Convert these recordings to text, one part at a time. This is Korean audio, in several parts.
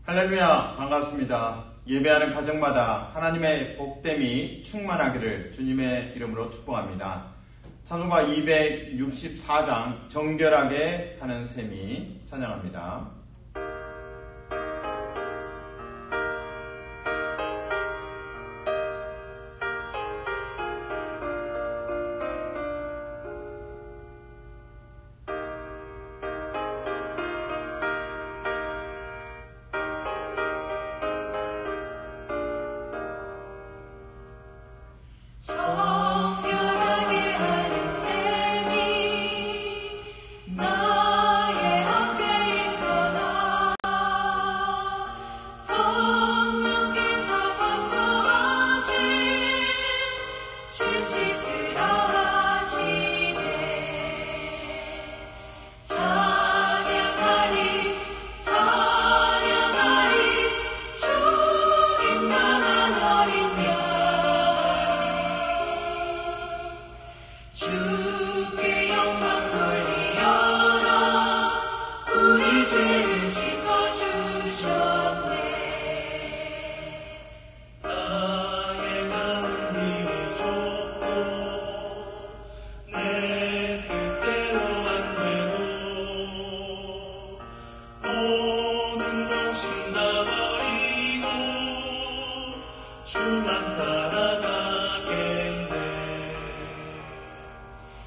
할렐루야, 반갑습니다. 예배하는 가정마다 하나님의 복됨이 충만하기를 주님의 이름으로 축복합니다. 찬송가 264장 정결하게 하는 셈이 찬양합니다. 정결하게 하는 셈이 나의 앞에 있도다. 성령께서 강구하신 죄 씻으라 하시네. 찬양하리 찬양하리 주님 나는 어린 양 주께 영광 돌리어라. 우리 죄를 씻어주셨네. 나의 가는 길이 좁고 내 뜻대로 안 돼도 모든 욕심 다 버리고 주만 따라가겠네.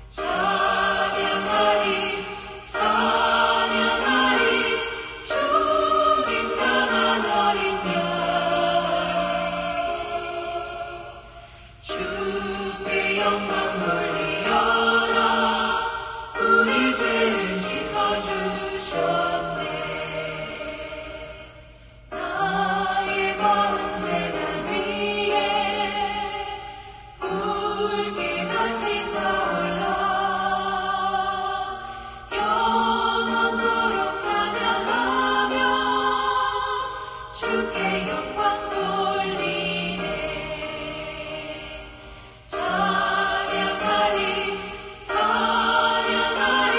찬양하리 찬양하리 주님 나는 어린 양 주께 영광 돌리어라. 우리 죄를 씻어주셨네. 나의 마음 제단 위에 불길같이 타올라. 영원토록 찬양하며 주께 영광 돌리네. 찬양하리 찬양하리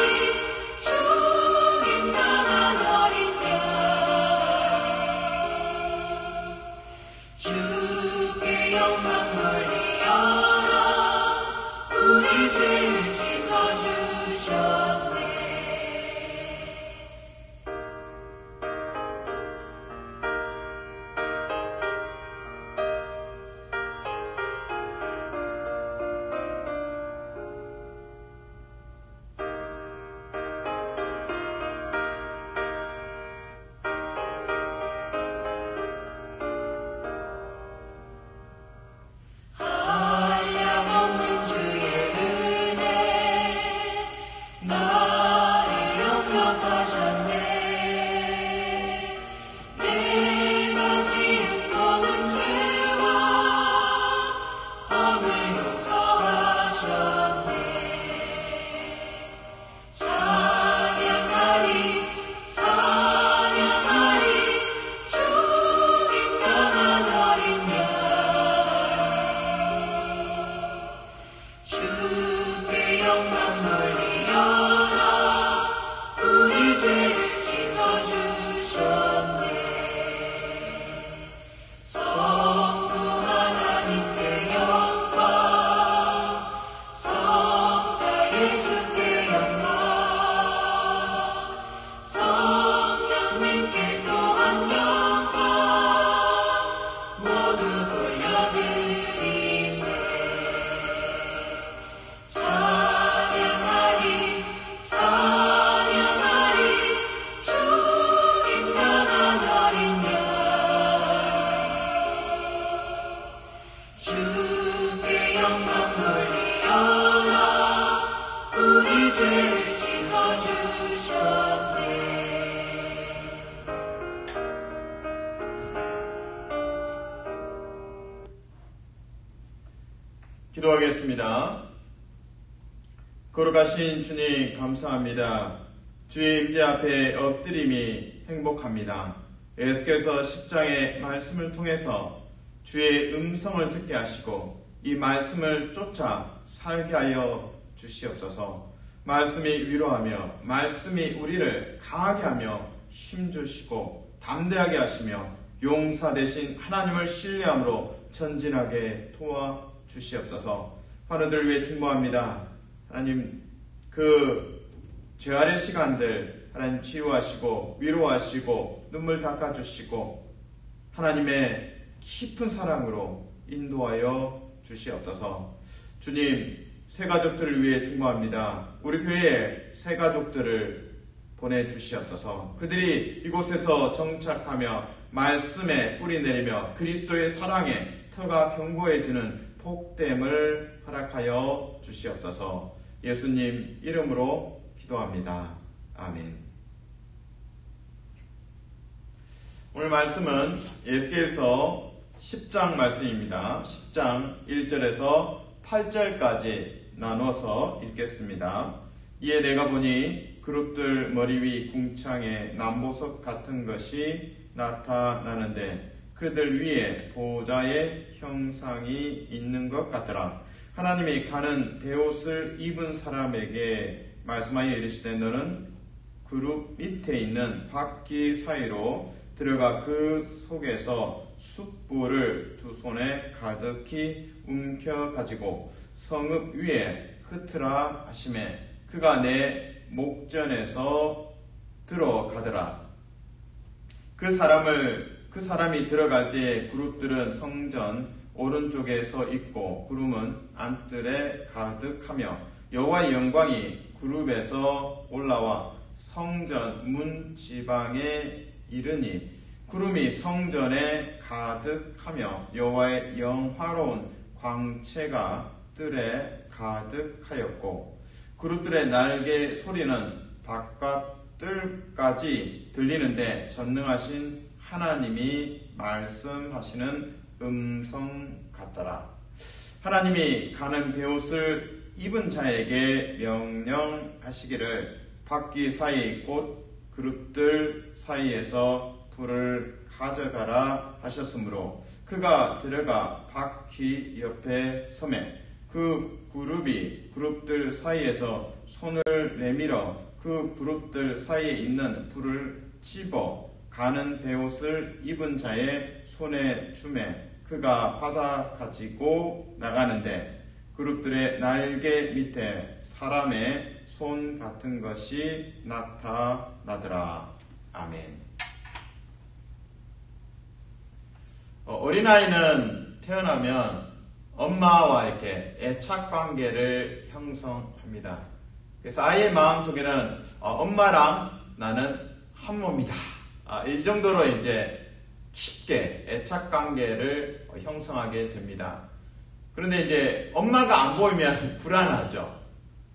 주님 나는 어린 양 주께 영광 돌리어라. 우리 죄를 씻어주셨네. 한량없는 주의 은혜 나를 영접하셨네. 내가 지은 모든 죄와 허물 용서하셨네. 찬양하리 찬양하리 주님 나는 어린 양 주께 영광 돌리어라. 우리 죄를 씻어주셨네. 성부 하나님께 영광 성자 예수께 영광 성령님께 또한 영광 모두 돌려드리세. 찬양하리 찬양하리 주님 나는 어린 양 주께 영광 돌리어라. 우리 죄를 씻어주셨네. 기도하겠습니다. 거룩하신 주님 감사합니다. 주의 임재 앞에 엎드림이 행복합니다. 에스겔서 10장의 말씀을 통해서 주의 음성을 듣게 하시고 이 말씀을 쫓아 살게 하여 주시옵소서. 말씀이 위로하며 말씀이 우리를 강하게 하며 힘주시고 담대하게 하시며 용사 되신 하나님을 신뢰함으로 전진하게 도와주시옵소서. 환우들 위해 중보합니다. 하나님, 그 죄아래 시간들 하나님 치유하시고 위로하시고 눈물 닦아주시고 하나님의 깊은 사랑으로 인도하여 주시옵소서. 주님, 새가족들을 위해 중보합니다. 우리 교회에 새가족들을 보내주시옵소서. 그들이 이곳에서 정착하며 말씀에 뿌리 내리며 그리스도의 사랑에 터가 견고해지는 복됨을 허락하여 주시옵소서. 예수님 이름으로 기도합니다. 아멘. 오늘 말씀은 에스겔서 10장 말씀입니다. 10장 1절에서 8절까지 나눠서 읽겠습니다. 이에 내가 보니 그룹들 머리 위 궁창에 남보석 같은 것이 나타나는데 그들 위에 보호자의 형상이 있는 것 같더라. 하나님이 가는 베옷을 입은 사람에게 말씀하여 이르시되 너는 그룹 밑에 있는 바퀴 사이로 들어가 그 속에서 숯불을 두 손에 가득히 움켜 가지고 성읍 위에 흩으라 하시매 그가 내 목전에서 들어가더라. 그 사람이 들어갈 때에 그룹들은 성전 오른쪽에 서 있고 구름은 안뜰에 가득하며 여호와의 영광이 그룹에서 올라와 성전 문 지방에 이르니 구름이 성전에 가득하며 여호와의 영화로운 광채가 뜰에 가득하였고 그룹들의 날개 소리는 바깥 뜰까지 들리는데 전능하신 하나님이 말씀하시는 음성 같더라. 하나님이 가는 베옷을 입은 자에게 명령하시기를 바퀴 사이 곧 그룹들 사이에서 불을 가져가라 하셨으므로 그가 들어가 바퀴 옆에 서매 그 그룹들 사이에서 손을 내밀어 그 그룹들 사이에 있는 불을 집어 가는 베옷을 입은 자의 손에 주매 그가 받아 가지고 나가는데 그룹들의 날개 밑에 사람의 손 같은 것이 나타나더라. 아멘. 어린아이는 태어나면 엄마와 이렇게 애착 관계를 형성합니다. 그래서 아이의 마음속에는 엄마랑 나는 한 몸이다. 이 정도로 이제 깊게 애착 관계를 형성하게 됩니다. 그런데 이제 엄마가 안 보이면 불안하죠.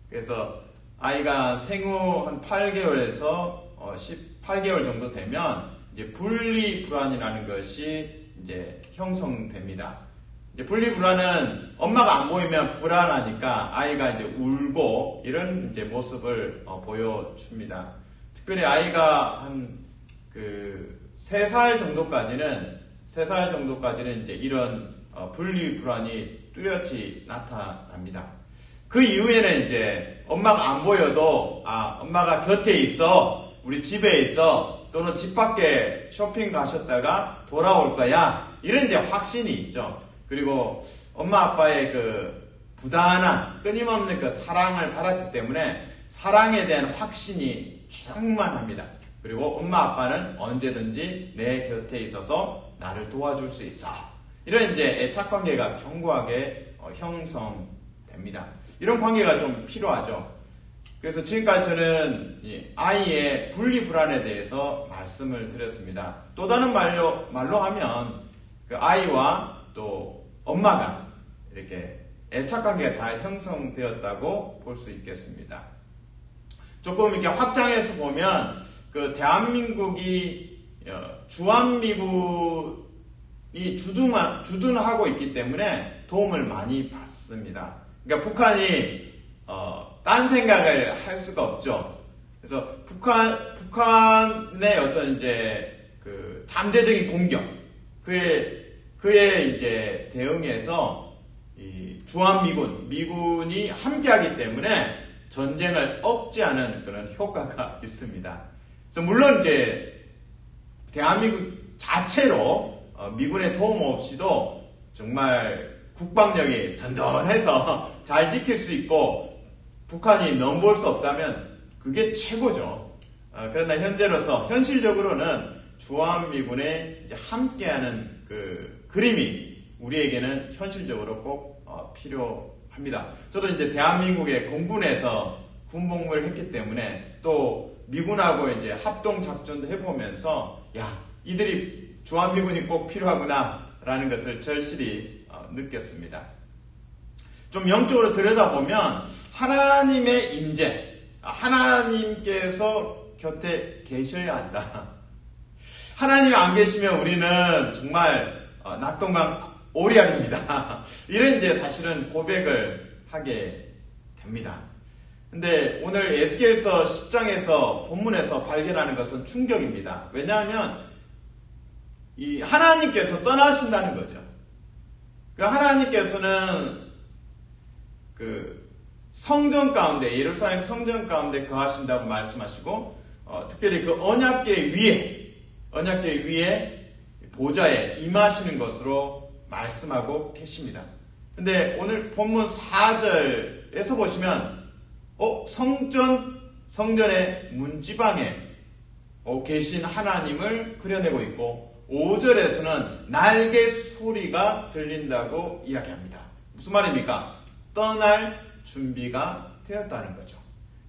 그래서 아이가 생후 한 8개월에서 18개월 정도 되면 이제 분리 불안이라는 것이 이제 형성됩니다. 이제 분리 불안은 엄마가 안 보이면 불안하니까 아이가 이제 울고 이런 이제 모습을 보여줍니다. 특별히 아이가 한 3살 정도까지는 이제 이런 분리 불안이 뚜렷이 나타납니다. 그 이후에는 이제 엄마가 안 보여도 엄마가 곁에 있어, 우리 집에 있어, 또는 집 밖에 쇼핑 가셨다가 돌아올 거야. 이런 이제 확신이 있죠. 그리고 엄마 아빠의 그 부단한 끊임없는 그 사랑을 받았기 때문에 사랑에 대한 확신이 충만합니다. 그리고 엄마 아빠는 언제든지 내 곁에 있어서 나를 도와줄 수 있어. 이런 이제 애착 관계가 견고하게 형성됩니다. 이런 관계가 좀 필요하죠. 그래서 지금까지 저는 아이의 분리 불안에 대해서 말씀을 드렸습니다. 또 다른 말로 하면 그 아이와 또 엄마가 이렇게 애착 관계가 잘 형성되었다고 볼 수 있겠습니다. 조금 이렇게 확장해서 보면 그 대한민국이 주한미군이 주둔하고 있기 때문에 도움을 많이 받습니다. 그러니까 북한이 딴 생각을 할 수가 없죠. 그래서 북한의 어떤 이제 그 잠재적인 공격, 그에 이제 대응해서 이 미군이 함께하기 때문에 전쟁을 억제하는 그런 효과가 있습니다. 그래서 물론 이제 대한민국 자체로 미군의 도움 없이도 정말 국방력이 든든해서 잘 지킬 수 있고 북한이 넘볼 수 없다면 그게 최고죠. 그러나 현실적으로는 주한미군의 이제 함께하는 그 그림이 우리에게는 현실적으로 꼭 필요합니다. 저도 이제 대한민국의 공군에서 군복무를 했기 때문에 또 미군하고 이제 합동 작전도 해보면서 이들이 주한미군이 꼭 필요하구나라는 것을 절실히 느꼈습니다. 좀 영적으로 들여다보면 하나님의 임재, 하나님께서 곁에 계셔야 한다. 하나님이 안 계시면 우리는 정말 낙동강 오리알입니다. 이런 이제 사실은 고백을 하게 됩니다. 근데 오늘 에스겔서 10장에서 본문에서 발견하는 것은 충격입니다. 왜냐하면 이 하나님께서 떠나신다는 거죠. 그 하나님께서는 그 성전 가운데, 예루살렘 성전 가운데 거하신다고 말씀하시고 특별히 그 언약궤 위에 보좌에 임하시는 것으로 말씀하고 계십니다. 근데 오늘 본문 4절에서 보시면 성전의 문지방에 계신 하나님을 그려내고 있고 5절에서는 날개 소리가 들린다고 이야기합니다. 무슨 말입니까? 떠날 준비가 되었다는 거죠.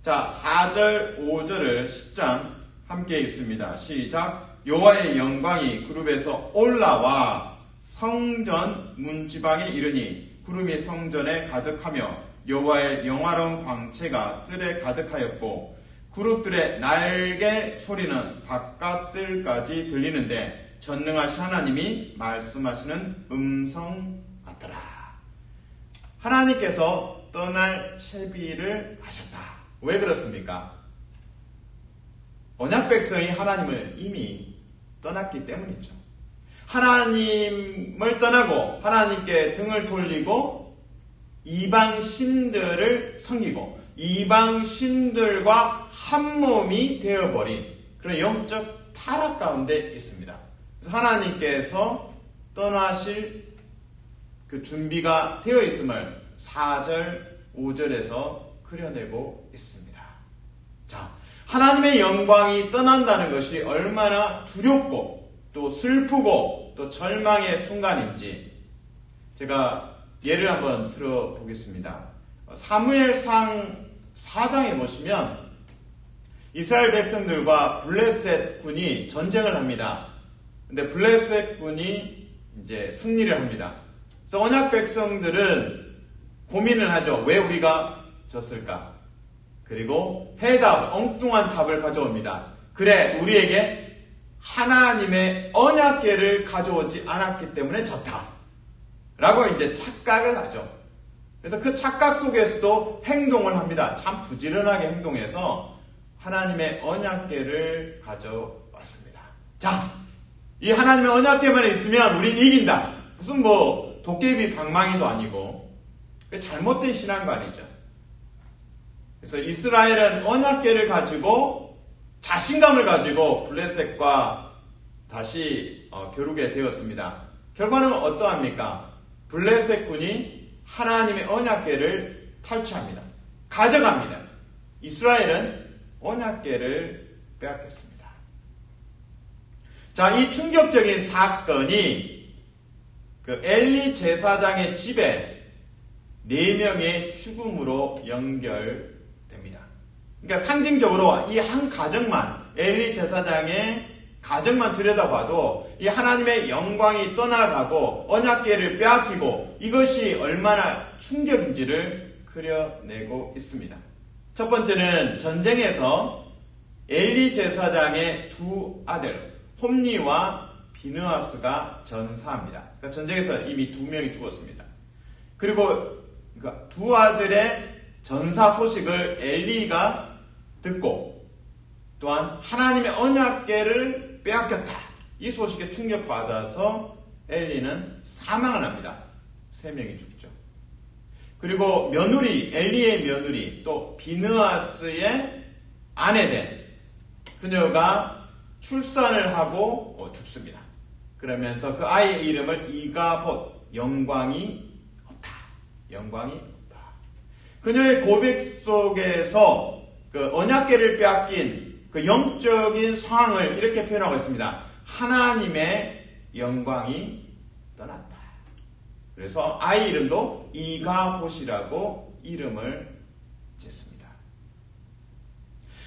자, 4절, 5절을 10장 함께 읽습니다. 시작. 여호와의 영광이 구름에서 올라와 성전 문지방에 이르니 구름이 성전에 가득하며 여호와의 영화로운 광채가 뜰에 가득하였고 그룹들의 날개 소리는 바깥뜰까지 들리는데 전능하신 하나님이 말씀하시는 음성 같더라. 하나님께서 떠날 채비를 하셨다. 왜 그렇습니까? 언약 백성이 하나님을 이미 떠났기 때문이죠. 하나님을 떠나고 하나님께 등을 돌리고 이방 신들을 섬기고 이방 신들과 한 몸이 되어버린 그런 영적 타락 가운데 있습니다. 그래서 하나님께서 떠나실 그 준비가 되어 있음을 4절, 5절에서 그려내고 있습니다. 자, 하나님의 영광이 떠난다는 것이 얼마나 두렵고 또 슬프고 또 절망의 순간인지 제가 예를 한번 들어보겠습니다. 사무엘상 4장에 보시면 이스라엘 백성들과 블레셋 군이 전쟁을 합니다. 근데 블레셋 군이 이제 승리를 합니다. 그래서 언약 백성들은 고민을 하죠. 왜 우리가 졌을까? 그리고 엉뚱한 답을 가져옵니다. 그래, 우리에게 하나님의 언약궤를 가져오지 않았기 때문에 졌다. 라고 이제 착각을 하죠. 그래서 그 착각 속에서도 행동을 합니다. 참 부지런하게 행동해서 하나님의 언약궤를 가져왔습니다. 자, 이 하나님의 언약궤만 있으면 우린 이긴다. 무슨 도깨비 방망이도 아니고 잘못된 신앙관이죠. 그래서 이스라엘은 언약궤를 가지고 자신감을 가지고 블레셋과 다시 겨루게 되었습니다. 결과는 어떠합니까? 블레셋 군이 하나님의 언약궤를 탈취합니다. 가져갑니다. 이스라엘은 언약궤를 빼앗겼습니다. 자, 이 충격적인 사건이 그 엘리 제사장의 집에 4명의 죽음으로 연결됩니다. 그러니까 상징적으로 이 한 가정만, 엘리 제사장의 가정만 들여다봐도 이 하나님의 영광이 떠나가고 언약궤를 빼앗기고 이것이 얼마나 충격인지를 그려내고 있습니다. 첫 번째는 전쟁에서 엘리 제사장의 두 아들 홈니와 비느하스가 전사합니다. 그러니까 전쟁에서 이미 2명이 죽었습니다. 그리고 두 아들의 전사 소식을 엘리가 듣고 또한 하나님의 언약궤를 빼앗겼다. 이 소식에 충격받아서 엘리는 사망을 합니다. 3명이 죽죠. 그리고 엘리의 며느리 또 비느하스의 아내된 그녀가 출산을 하고 죽습니다. 그러면서 그 아이의 이름을 이가봇, 영광이 없다. 영광이 없다. 그녀의 고백 속에서 그 언약궤를 빼앗긴 그 영적인 상황을 이렇게 표현하고 있습니다. 하나님의 영광이 떠났다. 그래서 아이 이름도 이가봇이라고 이름을 짓습니다.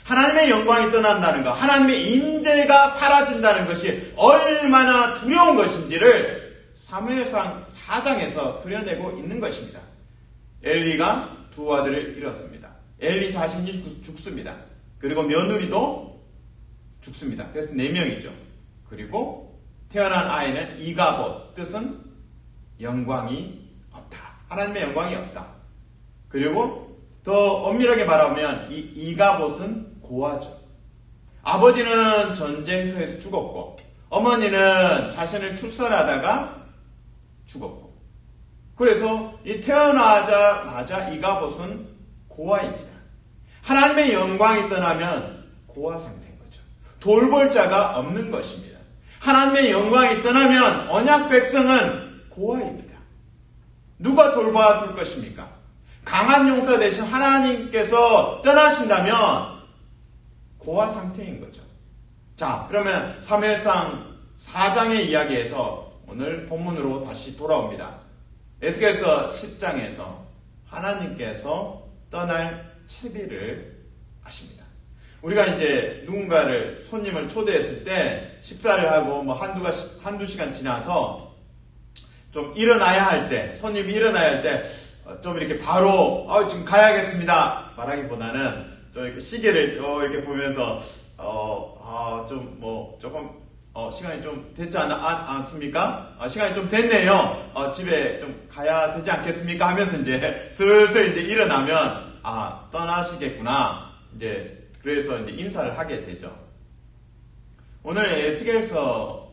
하나님의 영광이 떠난다는 것, 하나님의 임재가 사라진다는 것이 얼마나 두려운 것인지를 사무엘상 4장에서 그려내고 있는 것입니다. 엘리가 두 아들을 잃었습니다. 엘리 자신이 죽습니다. 그리고 며느리도 죽습니다. 그래서 4명이죠. 그리고 태어난 아이는 이가봇, 뜻은 영광이 없다. 하나님의 영광이 없다. 그리고 더 엄밀하게 말하면 이 이가봇은 고아죠. 아버지는 전쟁터에서 죽었고 어머니는 자신을 출산하다가 죽었고, 그래서 이 태어나자마자 이가봇은 고아입니다. 하나님의 영광이 떠나면 고아 상태인 거죠. 돌볼 자가 없는 것입니다. 하나님의 영광이 떠나면 언약 백성은 고아입니다. 누가 돌봐줄 것입니까? 강한 용사 대신 하나님께서 떠나신다면 고아 상태인 거죠. 자, 그러면 사무엘상 4장의 이야기에서 오늘 본문으로 다시 돌아옵니다. 에스겔서 10장에서 하나님께서 떠날 채비를 하십니다. 우리가 이제 누군가를, 손님을 초대했을 때 식사를 하고 뭐 한두 시간 지나서 좀 일어나야 할 때, 손님이 일어나야 할 때 좀 이렇게 바로 지금 가야겠습니다 말하기보다는 좀 이렇게 시계를 이렇게 보면서 조금 시간이 좀 됐지 않습니까? 시간이 좀 됐네요. 집에 좀 가야 되지 않겠습니까? 하면서 이제 슬슬 이제 일어나면 떠나시겠구나. 이제 그래서 이제 인사를 하게 되죠. 오늘 에스겔서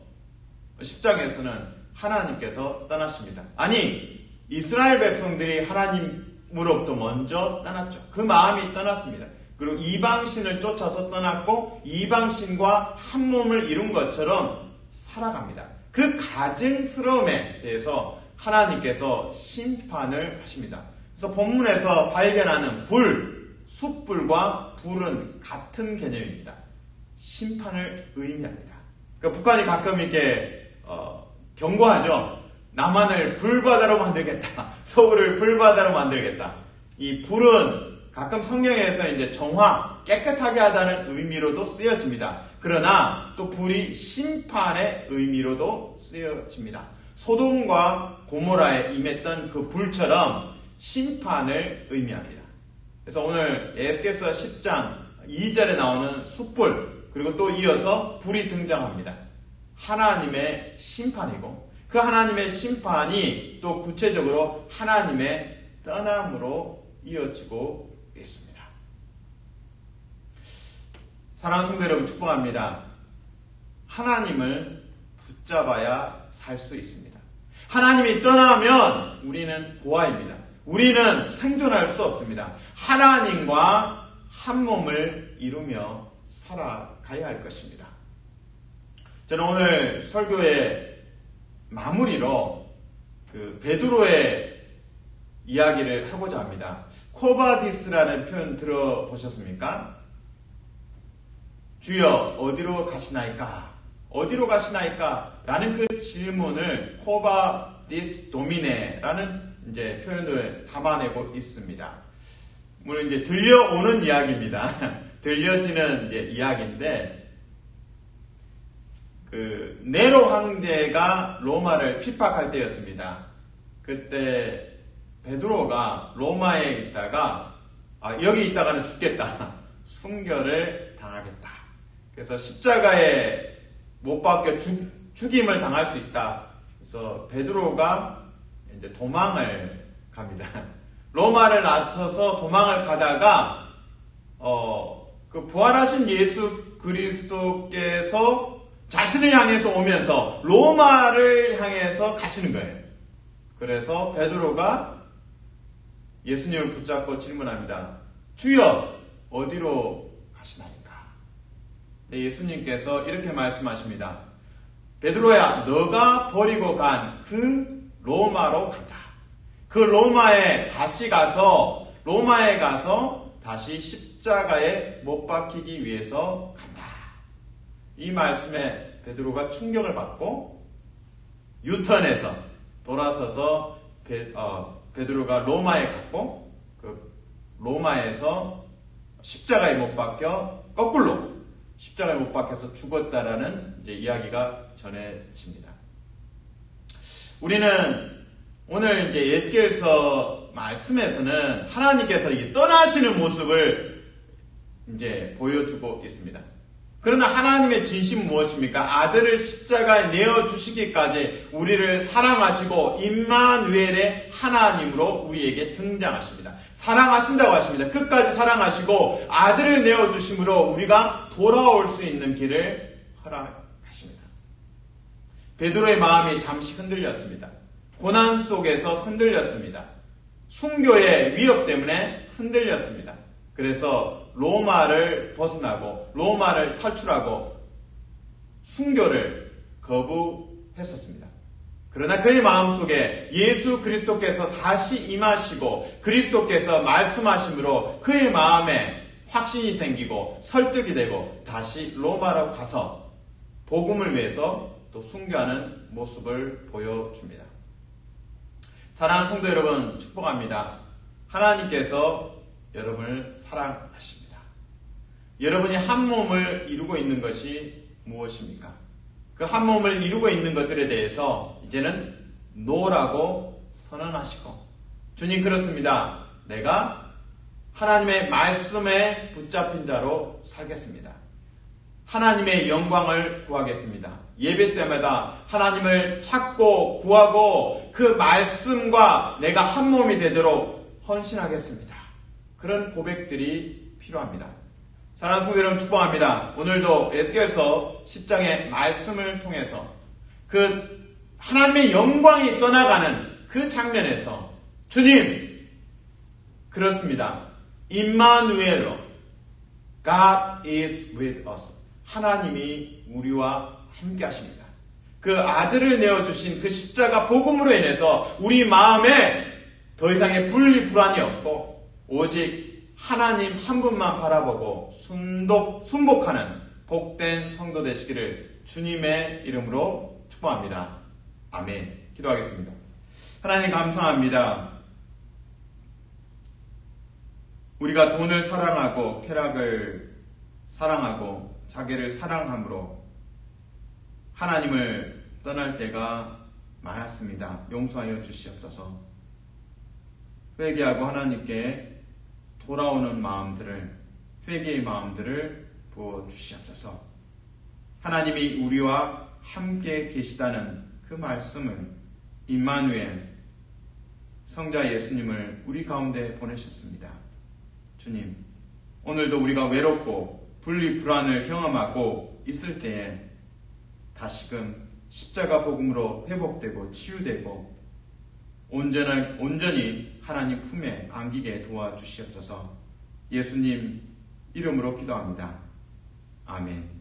10장에서는 하나님께서 떠나십니다. 아니, 이스라엘 백성들이 하나님으로부터 먼저 떠났죠. 그 마음이 떠났습니다. 그리고 이방신을 쫓아서 떠났고 이방신과 한 몸을 이룬 것처럼 살아갑니다. 그 가증스러움에 대해서 하나님께서 심판을 하십니다. 그래서 본문에서 발견하는 숯불과 불은 같은 개념입니다. 심판을 의미합니다. 그러니까 북한이 가끔 이렇게 경고하죠. 남한을 불바다로 만들겠다. 서울을 불바다로 만들겠다. 이 불은 가끔 성경에서 이제 정화, 깨끗하게 하다는 의미로도 쓰여집니다. 그러나 또 불이 심판의 의미로도 쓰여집니다. 소돔과 고모라에 임했던 그 불처럼 심판을 의미합니다. 그래서 오늘 에스겔서 10장 2절에 나오는 숯불, 그리고 또 이어서 불이 등장합니다. 하나님의 심판이고, 그 하나님의 심판이 또 구체적으로 하나님의 떠남으로 이어지고 있습니다. 사랑하는 성도 여러분, 축복합니다. 하나님을 붙잡아야 살 수 있습니다. 하나님이 떠나면 우리는 고아입니다. 우리는 생존할 수 없습니다. 하나님과 한 몸을 이루며 살아가야 할 것입니다. 저는 오늘 설교의 마무리로 그 베드로의 이야기를 하고자 합니다. 코바디스라는 표현 들어보셨습니까? 주여 어디로 가시나이까? 어디로 가시나이까? 라는 그 질문을 코바디스 도미네라는 이제 표현을 담아내고 있습니다. 물론 이제 들려오는 이야기입니다. 들려지는 이제 이야기인데, 그 네로 황제가 로마를 핍박할 때였습니다. 그때 베드로가 로마에 있다가 여기 있다가는 죽겠다. 순교를 당하겠다. 그래서 십자가에 못 박혀 죽임을 당할 수 있다. 그래서 베드로가 이제 도망을 갑니다. 로마를 나서서 도망을 가다가 그 부활하신 예수 그리스도께서 자신을 향해서 오면서 로마를 향해서 가시는 거예요. 그래서 베드로가 예수님을 붙잡고 질문합니다. 주여 어디로 가시나이까? 예수님께서 이렇게 말씀하십니다. 베드로야, 너가 버리고 간 그 로마로 간다. 그 로마에 가서 다시 십자가에 못 박히기 위해서 간다. 이 말씀에 베드로가 충격을 받고 유턴해서 돌아서서 베드로가 로마에 갔고 그 로마에서 십자가에 못 박혀 거꾸로 십자가에 못 박혀서 죽었다라는 이제 이야기가 전해집니다. 우리는 오늘 이제 에스겔서 말씀에서는 하나님께서 이 떠나시는 모습을 이제 보여주고 있습니다. 그러나 하나님의 진심은 무엇입니까? 아들을 십자가에 내어주시기까지 우리를 사랑하시고 임마누엘의 하나님으로 우리에게 등장하십니다. 사랑하신다고 하십니다. 끝까지 사랑하시고 아들을 내어주심으로 우리가 돌아올 수 있는 길을 허락하십니다. 베드로의 마음이 잠시 흔들렸습니다. 고난 속에서 흔들렸습니다. 순교의 위협 때문에 흔들렸습니다. 그래서 로마를 벗어나고 로마를 탈출하고 순교를 거부했었습니다. 그러나 그의 마음속에 예수 그리스도께서 다시 임하시고 그리스도께서 말씀하심으로 그의 마음에 확신이 생기고 설득이 되고 다시 로마로 가서 복음을 위해서 또 순교하는 모습을 보여줍니다. 사랑하는 성도 여러분, 축복합니다. 하나님께서 여러분을 사랑하십니다. 여러분이 한 몸을 이루고 있는 것이 무엇입니까? 그 한 몸을 이루고 있는 것들에 대해서 이제는 노라고 선언하시고, 주님 그렇습니다. 내가 하나님의 말씀에 붙잡힌 자로 살겠습니다. 하나님의 영광을 구하겠습니다. 예배 때마다 하나님을 찾고 구하고 그 말씀과 내가 한 몸이 되도록 헌신하겠습니다. 그런 고백들이 필요합니다. 사랑하는 성도 여러분, 축복합니다. 오늘도 에스겔서 10장의 말씀을 통해서 그 하나님의 영광이 떠나가는 그 장면에서 주님 그렇습니다. 임마누엘로 God is with us. 하나님이 우리와 함께 하십니다. 그 아들을 내어주신 그 십자가 복음으로 인해서 우리 마음에 더 이상의 분리 불안이 없고 오직 하나님 한 분만 바라보고 순복하는 복된 성도 되시기를 주님의 이름으로 축복합니다. 아멘. 기도하겠습니다. 하나님 감사합니다. 우리가 돈을 사랑하고 쾌락을 사랑하고 자기를 사랑함으로 하나님을 떠날 때가 많았습니다. 용서하여 주시옵소서. 회개하고 하나님께 돌아오는 마음들을, 회개의 마음들을 부어주시옵소서. 하나님이 우리와 함께 계시다는 그 말씀을 임마누엘 성자 예수님을 우리 가운데 보내셨습니다. 주님, 오늘도 우리가 외롭고 분리 불안을 경험하고 있을 때에 다시금 십자가 복음으로 회복되고 치유되고 온전히 하나님 품에 안기게 도와주시옵소서. 예수님 이름으로 기도합니다. 아멘.